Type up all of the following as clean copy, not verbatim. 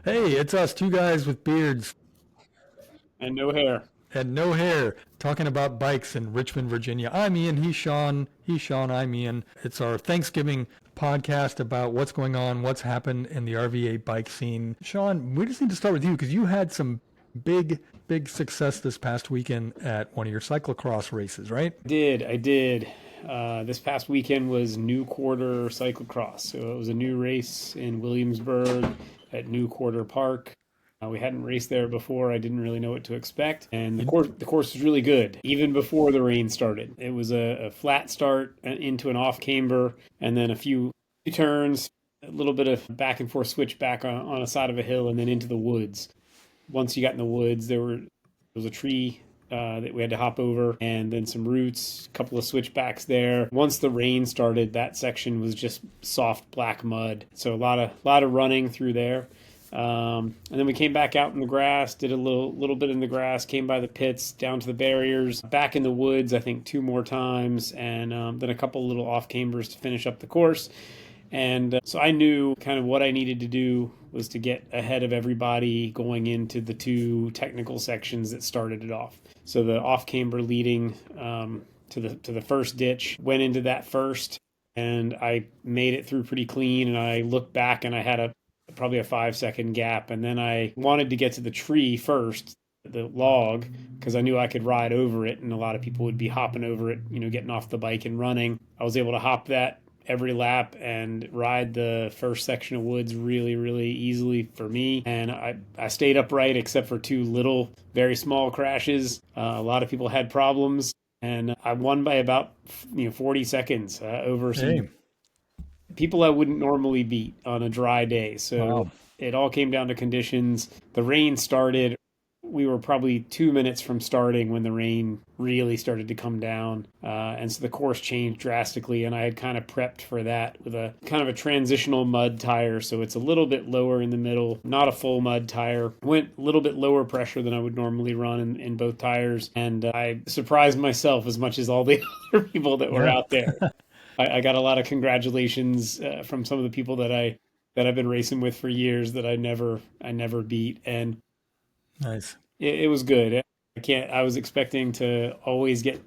Hey, it's us, two guys with beards And no hair. and no hair, talking about bikes in Richmond, Virginia. I'm Ian, he's Sean. He's Sean, I'm Ian. It's our Thanksgiving podcast about what's going on, what's happened in the RVA bike scene. Sean, we just need to start with you because you had some big, big success this past weekend at one of your cyclocross races, right? I did. This past weekend was New Quarter Cyclocross. So it was a new race in Williamsburg at New Quarter Park. We hadn't raced there before. I didn't really know what to expect, and the You, course was really good even before the rain started. It was a flat start into an off camber, and then a few turns, a little bit of back and forth switch back on a side of a hill, and then into the woods. Once you got in the woods, there was a tree that we had to hop over, and then some roots, a couple of switchbacks there. Once the rain started, that section was just soft black mud, so a lot of running through there. And then we came back out in the grass, did a little bit in the grass, came by the pits, down to the barriers, back in the woods. I think two more times, and then a couple little off cambers to finish up the course. And so I knew kind of what I needed to do was to get ahead of everybody going into the two technical sections that started it off. So the off camber leading to the first ditch went into that first, and I made it through pretty clean. And I looked back, and I had a probably a 5 second gap, and then I wanted to get to the tree first, the log, because I knew I could ride over it, and a lot of people would be hopping over it, getting off the bike and running. I was able to hop that every lap and ride the first section of woods really, really easily for me. And I stayed upright except for two little, very small crashes. A lot of people had problems, and I won by about 40 seconds over some hey, people I wouldn't normally beat on a dry day. So wow, it all came down to conditions. The rain started. We were probably 2 minutes from starting when the rain really started to come down. And so the course changed drastically. And I had kind of prepped for that with a kind of a transitional mud tire. So it's a little bit lower in the middle, not a full mud tire. Went a little bit lower pressure than I would normally run in both tires. And I surprised myself as much as all the other people that were yeah, out there. I got a lot of congratulations from some of the people that I've been racing with for years that I never beat, and nice. it was good. I was expecting to always get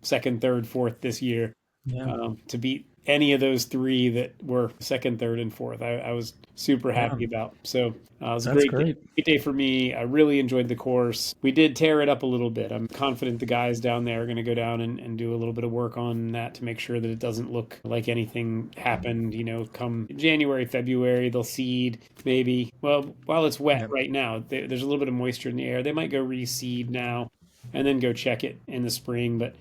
second, third, fourth this year. Yeah, To beat any of those three that were second, third, and fourth, I was super yeah, happy about. So it was a that's great day, great. great day for me. I really enjoyed the course. We did tear it up a little bit. I'm confident the guys down there are going to go down and do a little bit of work on that to make sure that it doesn't look like anything happened. Come January, February, they'll seed maybe. Well, while it's wet Yeah, right now, there's a little bit of moisture in the air. They might go reseed now and then go check it in the spring. But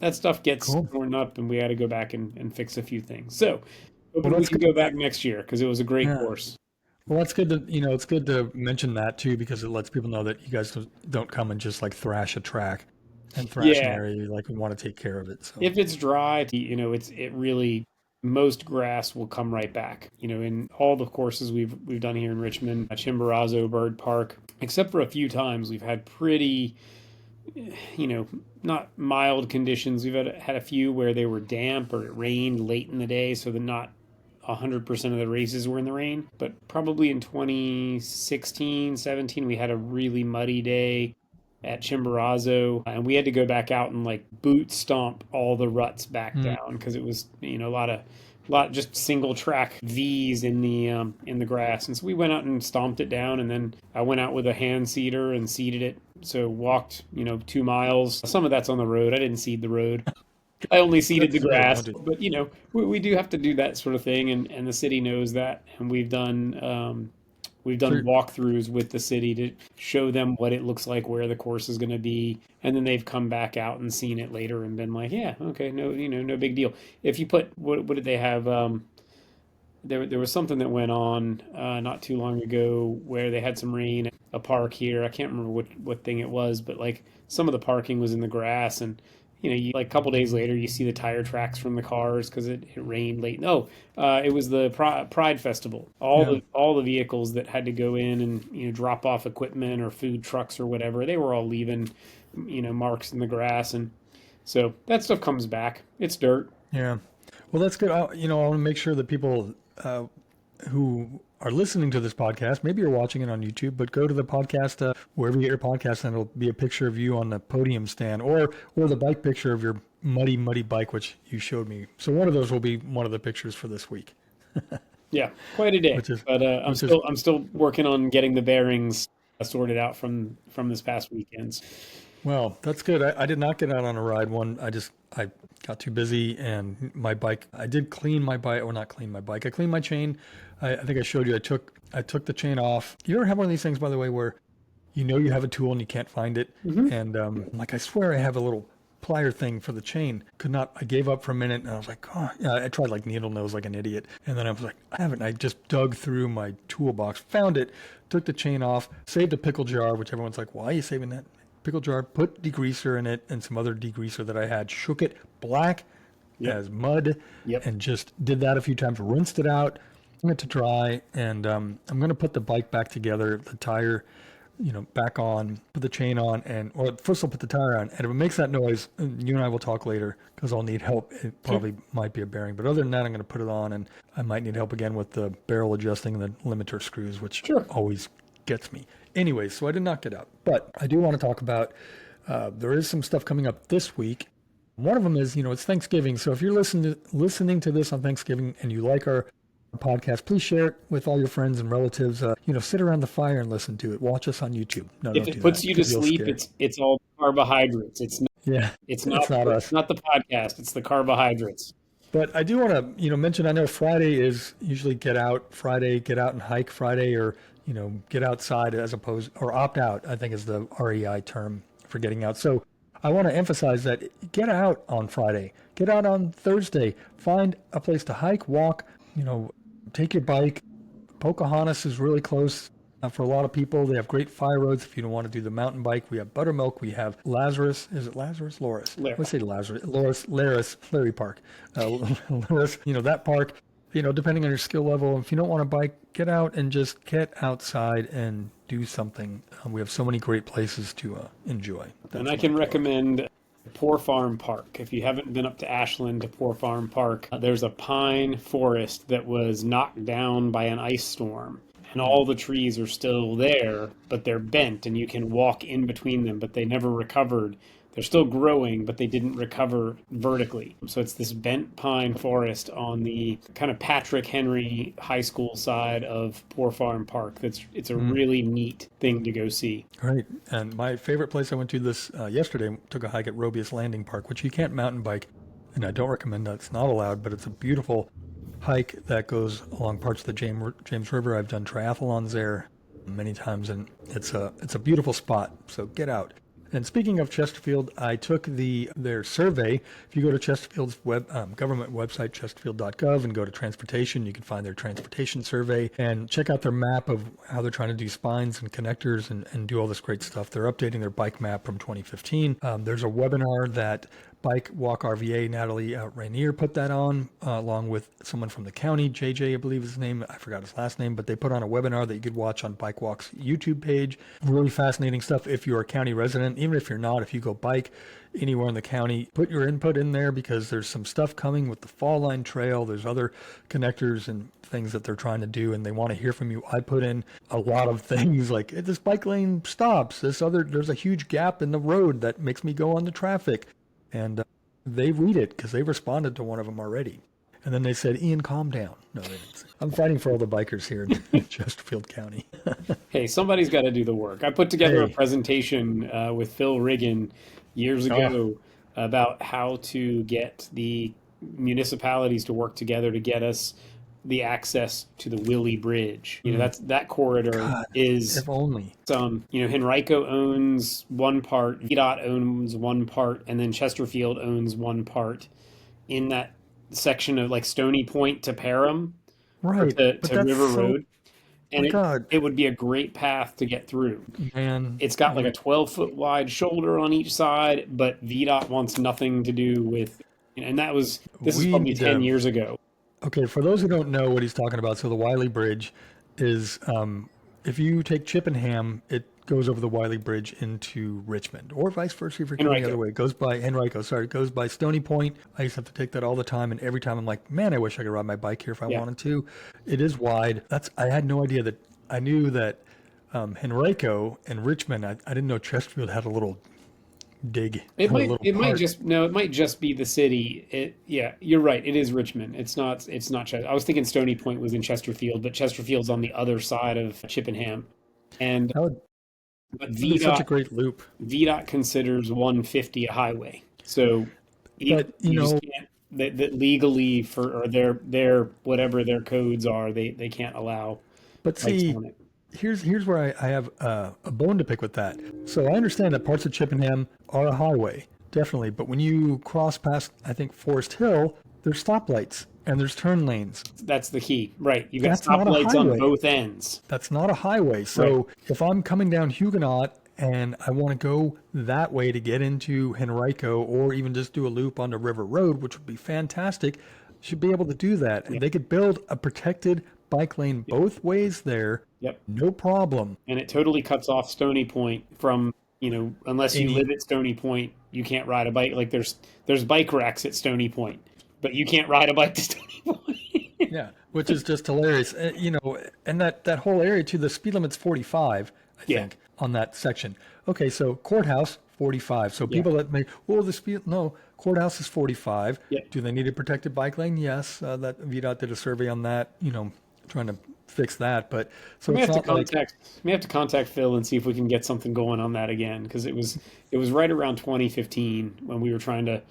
that stuff gets cool. torn up, and we had to go back and fix a few things. So Well, hoping we that's can good. go back next year because it was a great Yeah. course. Well, that's good to, it's good to mention that too because it lets people know that you guys don't come and just like thrash a track and thrash an Yeah, area. You like want to take care of it. So, if it's dry, it really most grass will come right back. In all the courses we've done here in Richmond, Chimborazo, Bird Park, except for a few times, we've had pretty not mild conditions. We've had a few where they were damp or it rained late in the day, so that not 100% of the races were in the rain. But probably in 2016, 17, we had a really muddy day at Chimborazo, and we had to go back out and like boot stomp all the ruts back mm, down because it was a lot just single track V's in the grass. And so we went out and stomped it down, and then I went out with a hand seeder and seeded it. So walked 2 miles. Some of that's on the road. I didn't seed the road. I only seeded the that's right. grass, Don't do. but we do have to do that sort of thing, and the city knows that, and we've done So, walkthroughs with the city to show them what it looks like, where the course is going to be, and then they've come back out and seen it later and been like, yeah, okay, no, no big deal. If you put what did they have? There was something that went on not too long ago where they had some rain at a park here. I can't remember what thing it was, but like some of the parking was in the grass, and like a couple days later, you see the tire tracks from the cars because it rained late. No, it was the Pride Festival. All yeah. the vehicles that had to go in and drop off equipment or food trucks or whatever, they were all leaving marks in the grass, and so that stuff comes back. It's dirt. Yeah. Well, that's good. I want to make sure that people who are listening to this podcast, maybe you're watching it on YouTube, but go to the podcast, wherever you get your podcast, and it'll be a picture of you on the podium stand or the bike picture of your muddy bike, which you showed me. So one of those will be one of the pictures for this week. Yeah, quite a day. But I'm still working on getting the bearings sorted out from this past weekend. Well, that's good. I did not get out on a ride one. I got too busy, and my bike, I did clean my bike, or not clean my bike. I cleaned my chain. I think I showed you, I took the chain off. You ever have one of these things, by the way, where you know you have a tool and you can't find it? Mm-hmm. And I swear I have a little plier thing for the chain. I gave up for a minute, and I was like, oh, yeah, I tried like needle nose like an idiot. And then I was like, I haven't. I just dug through my toolbox, found it, took the chain off, saved a pickle jar, which everyone's like, why are you saving that? Pickle jar, put degreaser in it and some other degreaser that I had, shook it black as mud, and just did that a few times, rinsed it out, hung it to dry, and I'm going to put the bike back together, the tire, back on, put the chain on, or first I'll put the tire on, and if it makes that noise, you and I will talk later, because I'll need help. It probably might be a bearing, but other than that, I'm going to put it on, and I might need help again with the barrel adjusting and the limiter screws, which always gets me. Anyway, so I did not get out, but I do want to talk about, there is some stuff coming up this week. One of them is, it's Thanksgiving. So if you're listening to this on Thanksgiving and you like our podcast, please share it with all your friends and relatives. Sit around the fire and listen to it. Watch us on YouTube. No, if it puts you to sleep, it's all carbohydrates. It's not us. It's not the podcast. It's the carbohydrates. But I do want to, mention, I know Friday is usually get out and hike Friday, or, get outside or opt out, I think is the REI term for getting out. So I want to emphasize that get out on Friday, get out on Thursday, find a place to hike, walk, take your bike. Pocahontas is really close for a lot of people. They have great fire roads if you don't want to do the mountain bike. We have Buttermilk. We have Lazarus. Is it Lazarus? Loris. Let's say Lazarus. Larry Park. Loris, that park, depending on your skill level. If you don't want to bike, get out and just get outside and do something. We have so many great places to enjoy. And I can recommend Poor Farm Park. If you haven't been up to Ashland to Poor Farm Park, there's a pine forest that was knocked down by an ice storm. And all the trees are still there, but they're bent, and you can walk in between them, but they never recovered. They're still growing, but they didn't recover vertically. So it's this bent pine forest on the kind of Patrick Henry High School side of Poor Farm Park. It's a really neat thing to go see. Right. And my favorite place I went to this yesterday, took a hike at Robius Landing Park, which you can't mountain bike, and I don't recommend that. It's not allowed, but it's a beautiful hike that goes along parts of the James River. I've done triathlons there many times, and it's a beautiful spot. So get out. And speaking of Chesterfield, I took their survey. If you go to Chesterfield's government website, chesterfield.gov, and go to transportation, you can find their transportation survey and check out their map of how they're trying to do spines and connectors and do all this great stuff. They're updating their bike map from 2015. There's a webinar that Bike Walk RVA, Natalie Rainier put that on, along with someone from the county, JJ, I believe is his name. I forgot his last name, but they put on a webinar that you could watch on Bike Walk's YouTube page. Really fascinating stuff. If you're a county resident, even if you're not, if you go bike anywhere in the county, put your input in there, because there's some stuff coming with the Fall Line Trail. There's other connectors and things that they're trying to do, and they want to hear from you. I put in a lot of things like, this bike lane stops. There's a huge gap in the road that makes me go on the traffic. And they read it because they responded to one of them already. And then they said, Ian, calm down. No, they didn't. I'm fighting for all the bikers here in Chesterfield County. Hey, somebody's got to do the work. I put together a presentation with Phil Riggin years ago about how to get the municipalities to work together to get us the access to the Willie Bridge. That corridor is if only. Henrico owns one part, VDOT owns one part, and then Chesterfield owns one part in that section of like Stony Point to Parham, right, to River Road. And it would be a great path to get through. Man, it's got like a 12-foot wide shoulder on each side, but VDOT wants nothing to do with, and this is probably 10 years ago. Okay, for those who don't know what he's talking about, so the Wiley Bridge is, if you take Chippenham, it goes over the Wiley Bridge into Richmond, or vice versa if you're coming the other way. It goes by It goes by Stony Point. I used to have to take that all the time, and every time I'm like, man, I wish I could ride my bike here if I wanted to. It is wide. I had no idea that. I knew that Henrico and Richmond. I didn't know Chesterfield had a little dig. It might just be the city. You're right. It is Richmond. It's not I was thinking Stony Point was in Chesterfield, but Chesterfield's on the other side of Chippenham. And But VDOT, such a great loop. VDOT considers 150 a highway, so you just can't. That legally for their whatever their codes are, they can't allow. But see, here's where I have a bone to pick with that. So I understand that parts of Chippenham are a highway, definitely, but when you cross past, I think Forest Hill, there's stoplights and there's turn lanes. That's the key, right? You got stoplights on both ends. That's not a highway. So if I'm coming down Huguenot and I want to go that way to get into Henrico, or even just do a loop onto River Road, which would be fantastic, should be able to do that. And they could build a protected bike lane both ways there. Yep. No problem. And it totally cuts off Stony Point from, unless you live at Stony Point, you can't ride a bike. Like there's bike racks at Stony Point, but you can't ride a bike to Stony Point. Yeah, which is just hilarious. And that whole area too, the speed limit's 45, I think, on that section. Okay, so courthouse 45. So people that may, courthouse is 45. Yeah. Do they need a protected bike lane? Yes. That VDOT did a survey on that, trying to fix that. But so we have to contact Phil and see if we can get something going on that again, because it was right around 2015 when we were trying to.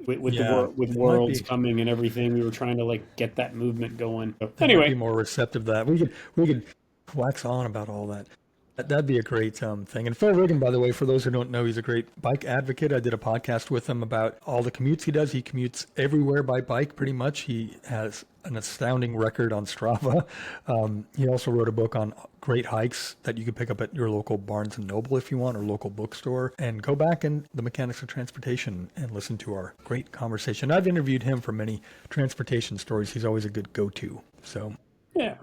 With Worlds coming and everything, we were trying to get that movement going. So, anyway, be more receptive to that. We could wax on about all that. That'd be a great thing. And Phil Riggin, by the way, for those who don't know, he's a great bike advocate. I did a podcast with him about all the commutes he does. He commutes everywhere by bike, pretty much. He has an astounding record on Strava. He also wrote a book on great hikes that you can pick up at your local Barnes & Noble if you want, or local bookstore. And go back in the Mechanics of Transportation and listen to our great conversation. I've interviewed him for many transportation stories. He's always a good go-to. So, yeah.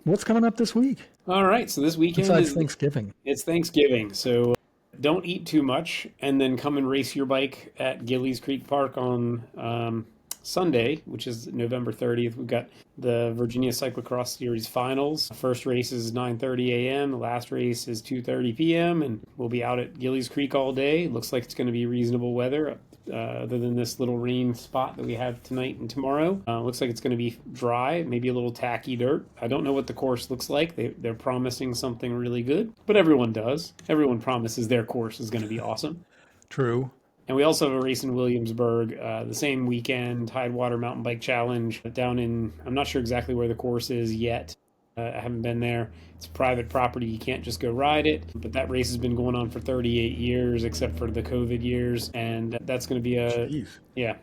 What's coming up this week? All right, so this weekend is Thanksgiving. It's Thanksgiving, so don't eat too much, and then come and race your bike at Gillies Creek Park on Sunday, which is November 30th. We've got the Virginia Cyclocross Series Finals. First race is 9:30 a.m. The last race is 2:30 p.m., and we'll be out at Gillies Creek all day. Looks like it's going to be reasonable weather, other than this little rain spot that we have tonight and tomorrow. Looks like it's going to be dry, maybe a little tacky dirt. I don't know what the course looks like. They're promising something really good, but everyone does. Everyone promises their course is going to be awesome. True. And we also have a race in Williamsburg the same weekend, Tidewater Mountain Bike Challenge down in, I'm not sure exactly where the course is yet. I haven't been there. It's private property. You can't just go ride it. But that race has been going on for 38 years, except for the COVID years. And that's going to be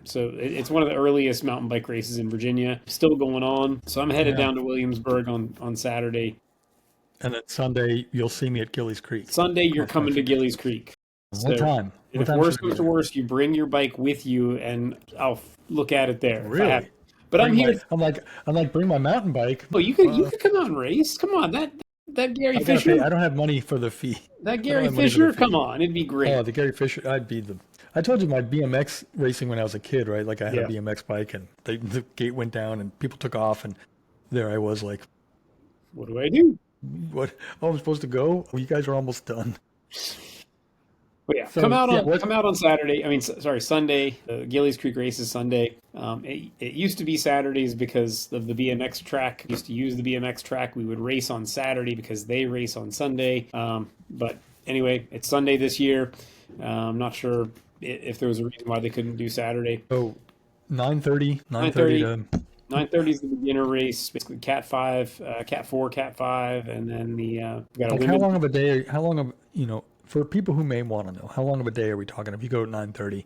so it's one of the earliest mountain bike races in Virginia. Still going on. So I'm headed down to Williamsburg on Saturday. And then Sunday, you'll see me at Gillies Creek. Sunday, you're coming to Gillies Creek. What time? And if worse comes to worse, you bring your bike with you, and I'll look at it there. Really? But I'm here. I'm like, bring my mountain bike. Well, you could come out and race. Come on, that Gary Fisher. I don't have money for the fee. That Gary Fisher, come on, it'd be great. Oh, the Gary Fisher, I told you my BMX racing when I was a kid, right? Like I had a BMX bike, and the gate went down, and people took off, and there I was, like, what do I do? What? Oh, I'm supposed to go? Well, you guys are almost done. Well, yeah, so, come out on Saturday. I mean, sorry, Sunday. The Gillies Creek race is Sunday. It used to be Saturdays because of the BMX track. We used to use the BMX track. We would race on Saturday because they race on Sunday. But anyway, it's Sunday this year. I'm not sure if there was a reason why they couldn't do Saturday. Oh, 9:30 to... 9:30 is the beginner race, basically Cat 5, Cat 4, Cat 5, and then we got a how long of a day? For people who may want to know, how long of a day are we talking? If you go at 9:30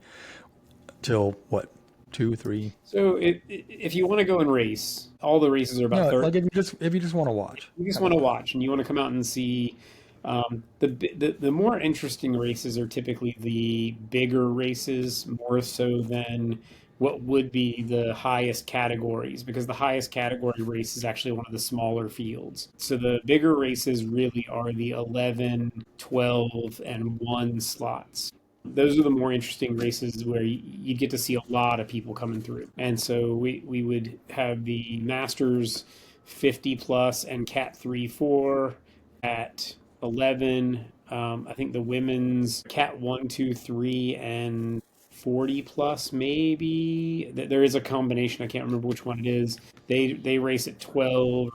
till what, 2, 3? So if you want to go and race, all the races are about 30. Like if you just want to watch, you just want to watch, and you want to come out and see. The more interesting races are typically the bigger races, more so than what would be the highest categories, because the highest category race is actually one of the smaller fields. So the bigger races really are the 11, 12, and 1 slots. Those are the more interesting races where you get to see a lot of people coming through. And so we would have the Masters 50 plus and Cat 3 4 at 11. I think the women's Cat 1 2 3 and 40 plus, maybe. There is a combination. I can't remember which one it is. They race at 12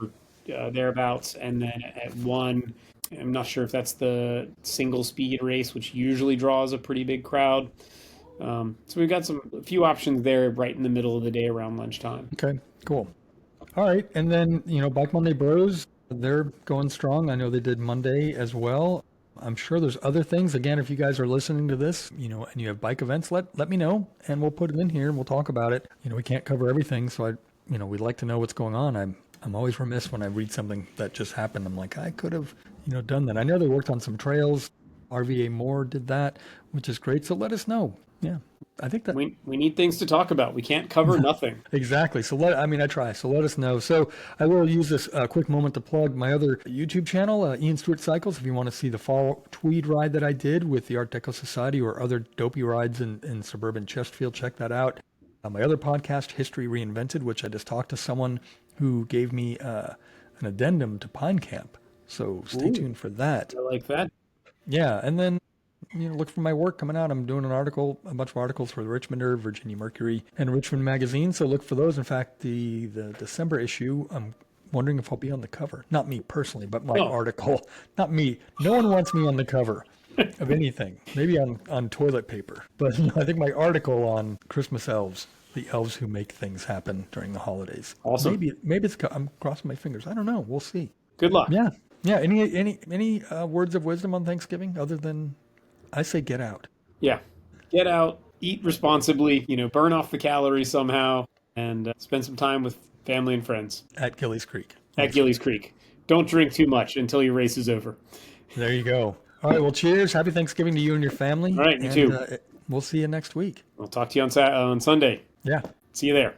or thereabouts. And then at 1, I'm not sure if that's the single speed race, which usually draws a pretty big crowd. So we've got a few options there right in the middle of the day around lunchtime. Okay, cool. All right. And then, Bike Monday Bros, they're going strong. I know they did Monday as well. I'm sure there's other things. Again, if you guys are listening to this, and you have bike events, let me know and we'll put it in here and we'll talk about it. We can't cover everything. So we'd like to know what's going on. I'm always remiss when I read something that just happened. I'm like, I could have, done that. I know they worked on some trails. RVA Moore did that, which is great. So let us know. Yeah. I think that we need things to talk about. We can't cover nothing. Exactly. So I try. So let us know. So I will use this quick moment to plug my other YouTube channel, IanStewartCycles. If you want to see the fall tweed ride that I did with the Art Deco Society or other dopey rides in suburban Chesterfield, check that out. My other podcast, History Reinvented, which I just talked to someone who gave me an addendum to Pine Camp. So stay tuned for that. I like that. Yeah. And then look for my work coming out. I'm doing a bunch of articles for the Richmonder, Virginia Mercury, and Richmond Magazine. So look for those. In fact, the December issue, I'm wondering if I'll be on the cover. Not me personally, but my article. Not me. No one wants me on the cover of anything. Maybe on toilet paper. But I think my article on Christmas elves, the elves who make things happen during the holidays. Awesome. Maybe I'm crossing my fingers. I don't know. We'll see. Good luck. Yeah. Yeah. Any words of wisdom on Thanksgiving other than I say get out. Yeah. Get out, eat responsibly, burn off the calories somehow, and spend some time with family and friends. At Gillies Creek. At Gillies Creek. Don't drink too much until your race is over. There you go. All right. Well, cheers. Happy Thanksgiving to you and your family. All right. You too. We'll see you next week. I'll talk to you on Sunday. Yeah. See you there.